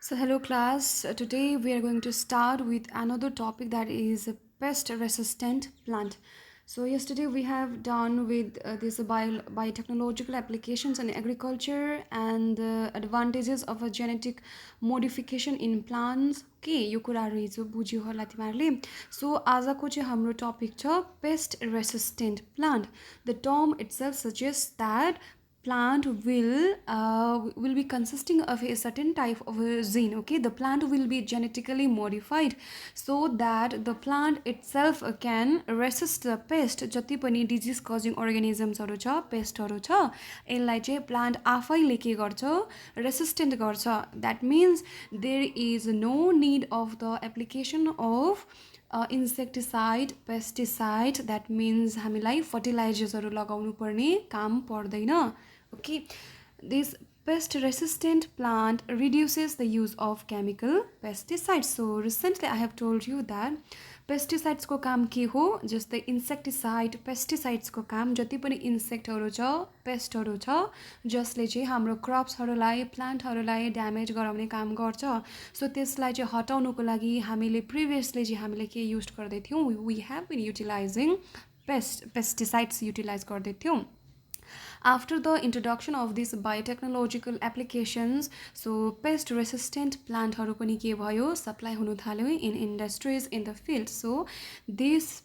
So, hello class. Today we are going to start with another topic that is a pest resistant plant. So, yesterday we have done with this biotechnological applications in agriculture and the advantages of a genetic modification in plants. Okay, यो कुराहरु हिजो बुझ्यो होला तिमीहरुले. So, आजको चाहिँ हाम्रो topic छ pest resistant plant. The term itself suggests that plant will be consisting of a certain type of a gene. Okay, the plant will be genetically modified so that the plant itself can resist the pest. जति पनि disease causing organisms हरु छ, pest हरु छ, यसलाई चाहिँ plant आफैले के गर्छ, resistant गर्छ. That means there is no need of the application of insecticide, pesticide. That means हामीलाई fertilizers लगाउनु पर्ने काम पर्दैन. Okay, this pest resistant plant reduces the use of chemical pesticides. So recently I have told you that pesticides को काम के हो, जस्तै insecticide, pesticides को काम जति पनि insectहरु छ, pestहरु छ, जसले चाहिँ हाम्रो cropsहरुलाई, plantहरुलाई damage गराउने काम गर्छ. So त्यसलाई चाहिँ हटाउनको लागि हामीले previously चाहिँ हामीले के use गर्दै थियौ, we have been utilizing pesticides utilize गर्दै थियौ. After the introduction of these biotechnological applications, so pest resistant plantहरु पनि के भयो, supply हुन थाल्यो in industries in the field. So this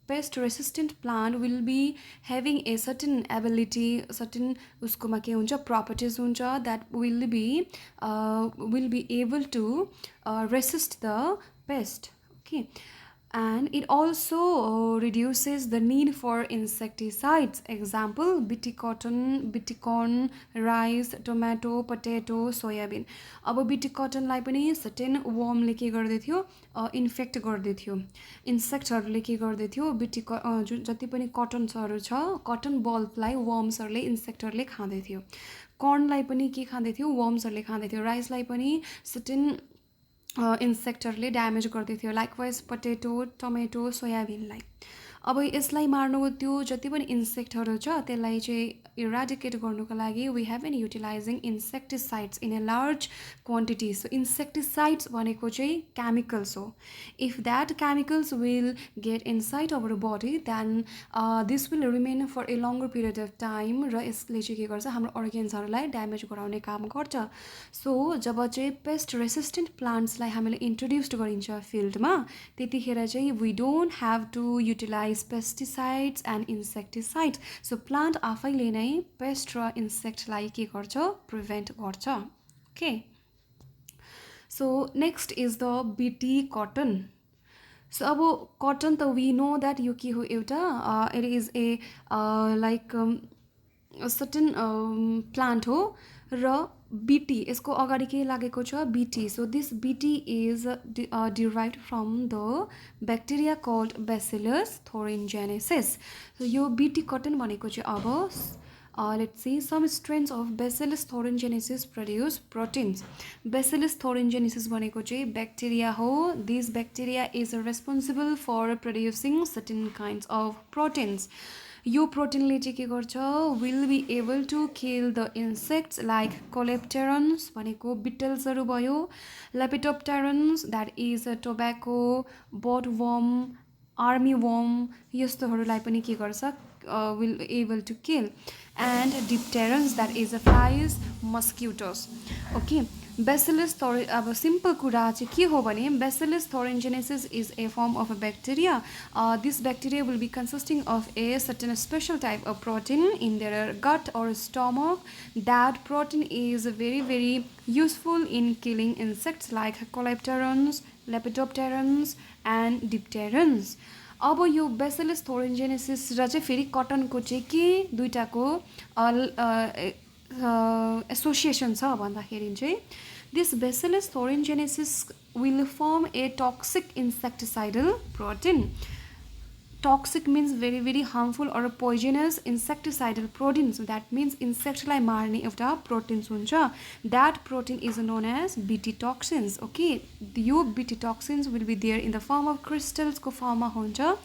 pest resistant plant will be having a certain ability, certain उसकोमा के हुन्छ, properties हुन्छ, that will be able to resist the pest. Okay, and it also reduces the need for insecticides. Example, bt cotton, bt corn, rice, tomato, potato, soybean. अब bt cotton लाई पनि certain worm ले के गर्दै थियो, infect गर्दै थियो. Insect हरुले के गर्दै थियो, bt जति पनि cottons हरु छ, cotton bulb लाई worms हरुले, insect हरुले खाँदै थियो. Corn लाई पनि के खाँदै थियो, worms हरुले खाँदै थियो. Rice लाई पनि certain insectहरुले ड्यामेज गर्दै थियो. लाइकवाइज पोटेटो, टमेटो, सोयाबिनलाई. अब यसलाई मार्नु, त्यो जति पनि इन्सेक्टहरु छ त्यसलाई चाहिँ eradicate गर्नुको लागि we have been utilizing insecticides in a large quantity. So insecticides भनेको चाहिँ chemicals हो. If that chemicals will get inside our body, then this will remain for a longer period of time र यसले चाहिँ के गर्छ, हाम्रो organsहरुलाई ड्यामेज गराउने काम गर्छ. So जब चाहिँ pest resistant plants लाई हामीले introduced गरिन्छ फिल्डमा, त्यतिखेर चाहिँ we don't have to utilize pesticides and insecticides. So plant आफैले नै pest र insect लाई के गर्छ, prevent गर्छ. Okay, so next is the bt cotton. So अब cotton त we know that यो के हो, एउटा it is a like a certain plant हो र bt यसको अगाडि के लागेको छ, bt. So this bt is derived from the bacteria called bacillus thuringiensis. So यो bt cotton भनेको चाहिँ अब let's see, some strains of bacillus thuringiensis produce proteins. Bacillus thuringiensis भनेको चाहिँ bacteria हो. This bacteria is responsible for producing certain kinds of proteins. यो प्रोटिनले चाहिँ के गर्छ, will be able to kill the insects like coleopterans भनेको beetles हरु भयो, lepidopterans that is tobacco, bollworm, armyworm, यस्तोहरुलाई पनि के गर्छ, will able to kill, and dipterans that is flies, mosquitoes. Okay, Bacillus अब simple कुरा चाहिँ के हो भने, Bacillus thuringiensis is a form of a bacteria. This bacteria will be consisting of a certain special type of protein in their gut or stomach. That protein is very useful in killing insects like coleopterans, lepidopterans and dipterans. अब यो Bacillus thuringiensis र चाहिँ फेरि कटनको चाहिँ के दुईटाको association छ भन्दाखेरि चाहिँ this Bacillus thuringiensis will form a toxic insecticidal protein. Toxic means very harmful or poisonous insecticidal protein. So that means insect लाई मार्ने एउटा proteins हुन्छ. That protein is known as bt toxins. Okay, यो bt toxins will be there in the form of crystals को form मा हुन्छ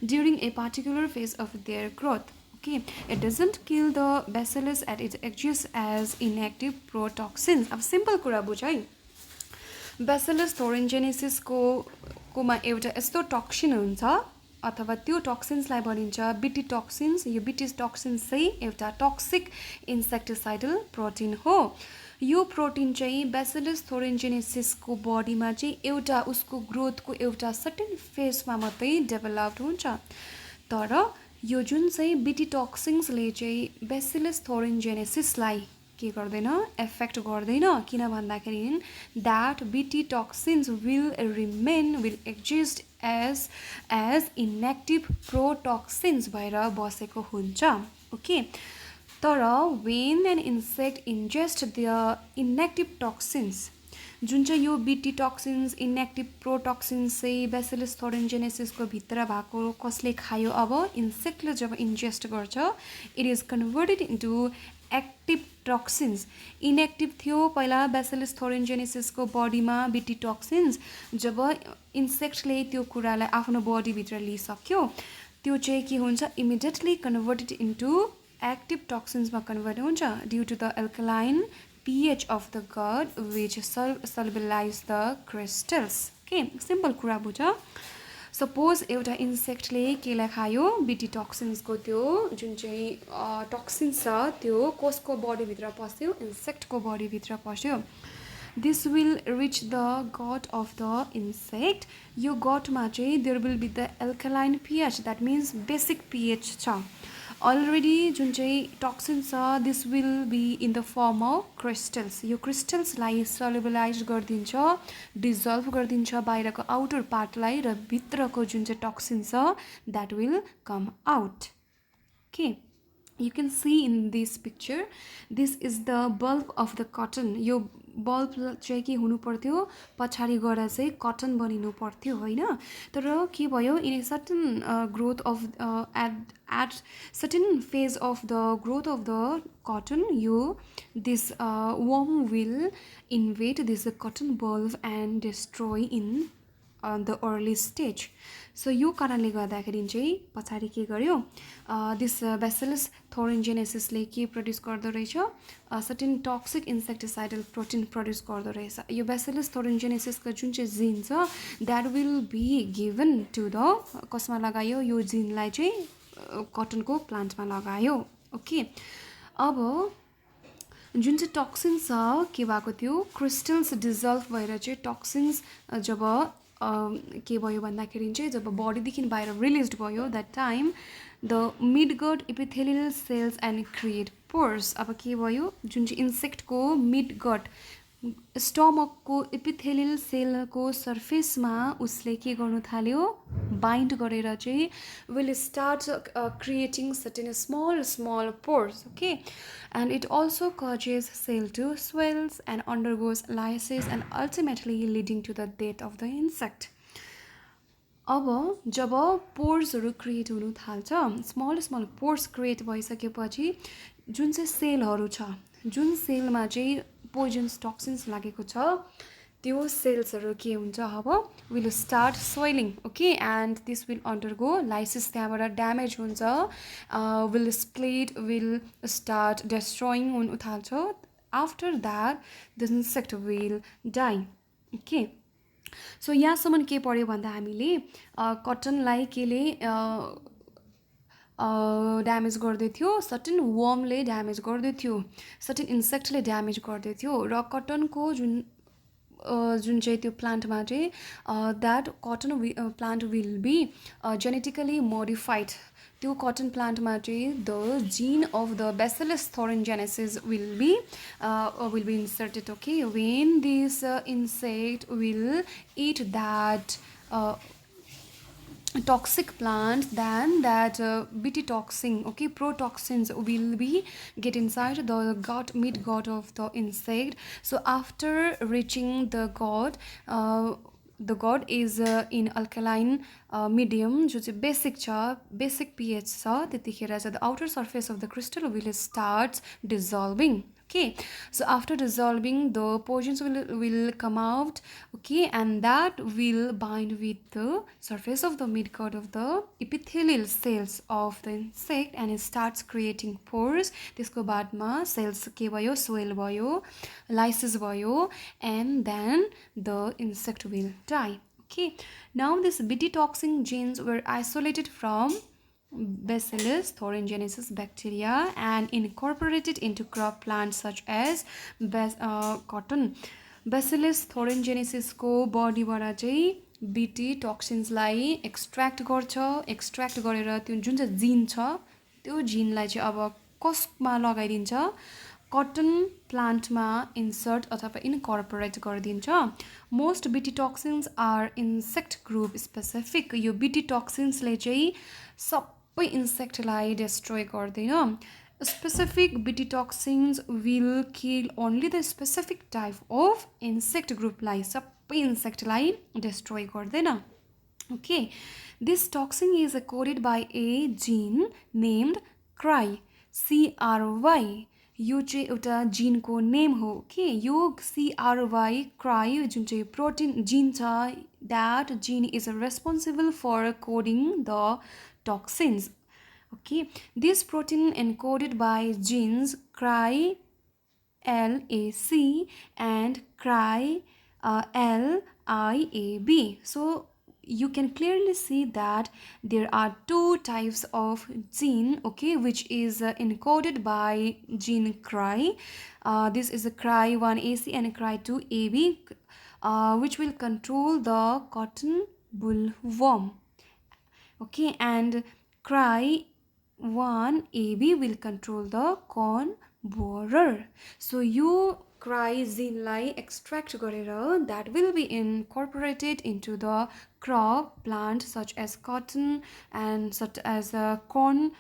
during a particular phase of their growth. Okay, it doesn't kill the bacillus and it exists as inactive protoxins. अब simple कुरा बुझ है, bacillus थोरेन्जेनेसिसको कोमा एउटा यस्तो toxin हुन्छ अथवा त्यो टक्सिन्सलाई भनिन्छ बिटी टक्सिन्स। यो बिटी टक्सिन्स चाहिँ एउटा टक्सिक इन्सेक्टिसाइडल प्रोटिन हो। यो प्रोटिन चाहिँ बेसिलस थोरेन्जेनेसिसको बडीमा चाहिँ एउटा उसको ग्रोथको एउटा सर्टेन फेजमा मात्रै डेभलप्ड हुन्छ। तर यो जुन चाहिँ बिटी टक्सिन्सले चाहिँ बेसिलस थोरेन्जेनेसिसलाई के गर्दैन, एफेक्ट गर्दैन। किन भन्दाखेरि that BT toxins will exist as inactive protoxins भएर बसेको हुन्छ। ओके, तर when an insect ingest the inactive toxins, जुन चाहिँ यो बिटी टक्सिन्स इनएक्टिभ प्रोटक्सिन्स चाहिँ बेसिलस थोरेन्जेनेसिसको भित्र भएको कसले खायो, अब इन्सेक्टले जब इन्जेस्ट गर्छ it is converted into active toxins. Inactive थियो पहिला बेसिलस थोरेन्जेनेसिसको बडीमा बिटी टक्सिन्स, जब इन्सेक्टले त्यो कुरालाई आफ्नो बडीभित्र लिइसक्यो त्यो चाहिँ के हुन्छ, इमिडिएटली कन्भर्टेड इन्टु एक्टिभ टक्सिन्समा कन्भर्ट हुन्छ due to the alkaline pH of the gut which solubilize the crystals। Okay, simple कुरा बुझ। सपोज एउटा इन्सेक्टले केलाई खायो, बिटी टक्सिन्सको त्यो जुन चाहिँ टक्सिन्स छ त्यो कसको बडीभित्र पस्यो, इन्सेक्टको बडीभित्र पस्यो। This will reach the gut of the insect. यो गटमा चाहिँ there will be the alkaline pH, that means basic pH छ। अलरेडी जुन चाहिँ टक्सिन छ this will be in the form of crystals. यो क्रिस्टल्सलाई सल्युबलाइज गरिदिन्छ, डिजल्भ गरिदिन्छ बाहिरको आउटर पार्टलाई, र भित्रको जुन चाहिँ टक्सिन छ that will come out. Okay, you can see in this picture, this is the bulb of the cotton. यो बल्ब चाहिँ के हुनु पर्थ्यो, पछाडि गएर चाहिँ कटन बनिनु पर्थ्यो होइन। तर के भयो, in a certain growth of at certain phase of the growth of the cotton, यो this worm will invade this cotton bulb and destroy in the early stage. So यो कारणले गर्दाखेरि चाहिँ पछाडि के गर्यो, दिस बेसिलस थोरेन्जेनेसिसले के प्रड्युस गर्दो रहेछ, certain toxic insecticidal protein produce गर्दो रहेछ। यो बेसिलस थोरेन्जेनेसिसको जुन चाहिँ जिन छ that will be given to the कसमा लगायो, यो जिनलाई चाहिँ कटनको प्लान्टमा लगायो। ओके, अब जुन चाहिँ टक्सिन्स छ के भएको थियो, क्रिस्टल्स डिजल्भ भएर चाहिँ टक्सिन्स जब के भयो भन्दाखेरि चाहिँ जब बडीदेखि बाहिर रिलिज भयो that time the midgut epithelial cells and create pores. अब के भयो, जुन चाहिँ इन्सेक्टको मिडगट स्टमकको इपिथेलियल सेलको सर्फेसमा उसले के गर्नु थाल्यो, बाइन्ड गरेर चाहिँ will start creating certain small pores. Okay, and it also causes cell to swells and undergoes lysis and ultimately leading to the death of the insect. अब जब पोर्सहरू क्रिएट हुनु थाल्छ, स्मल पोर्स क्रिएट भइसकेपछि जुन चाहिँ सेलहरू छ, जुन सेलमा चाहिँ पोइजन्स टक्सिन्स लागेको छ त्यो सेल्सहरू के हुन्छ, अब will start swelling. Okay, and this will undergo lysis, त्यहाँबाट ड्यामेज हुन्छ, will split, will start destroying हुन थाल्छ। After that the insect will die. Okay, so यहाँसम्म के पढ्यो भन्दा हामीले कटनलाई केले ड्यामेज गर्दै थियो, सर्टेन वर्मले ड्यामेज गर्दै थियो, सर्टेन इन्सेक्टले ड्यामेज गर्दै थियो, र कटनको जुन चाहिँ त्यो प्लान्टमा चाहिँ that cotton plant will be genetically modified. त्यो कटन प्लान्टमा चाहिँ the gene of the bacillus thuringiensis will be inserted. Okay, when this insect will eat that toxic plant, then that BT toxin, okay, protoxins will be get inside the gut, mid gut of the insect. So after reaching the god is in alkaline medium, जो चाहिँ basic pH छ, त्यतिखेर चाहिँ the outer surface of the crystal will start dissolving। Okay, so after dissolving, the portions will come out. Okay, and that will bind with the surface of the midgut of the epithelial cells of the insect, and it starts creating pores. त्यसको बादमा cells के भयो, swell भयो, lysis भयो, and then the insect will die. Okay, now these BT toxin genes were isolated from Bacillus thuringiensis bacteria and incorporated into crop plants such as cotton. Bacillus thuringiensis को बडीबाट चाहिँ BT टक्सिन्सलाई extract गर्छ. Extract गरेर त्यो जुन चाहिँ gene छ त्यो जिनलाई चाहिँ अब कसमा लगाइदिन्छ, कटन प्लान्टमा इन्सर्ट अथवा इन्कर्पोरेट गरिदिन्छ. Most BT toxins are insect group specific. यो BT टक्सिन्सले चाहिँ सबै इन्सेक्टलाई डिस्ट्रोय गर्दैन. Specific BT toxins will kill only the specific type of insect group लाई सबै इन्सेक्टलाई डिस्ट्रोय गर्दैन. Okay, this toxin is coded by a gene named CRY. CRY. यो चाहिँ एउटा जिनको नेम हो. के यो CRY CRY जुन चाहिँ प्रोटिन जिन छ, that gene is responsible for coding the toxins. Okay, this protein encoded by genes CRY LAC and CRY LIAB. So you can clearly see that there are two types of gene, okay, which is encoded by gene CRY. This is a CRY1AC and CRY2AB, which will control the cotton bollworm. Okay, and CRY1AB will control the corn borer. So you CRY gene लाई extract गरेर that will be incorporated into the crop plant such as cotton and such as a corn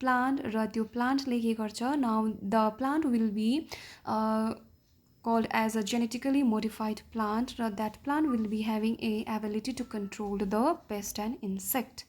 plant. र त्यो प्लान्टले के गर्छ, now the plant will be called as a genetically modified plant. That plant will be having a ability to control the pest and insect.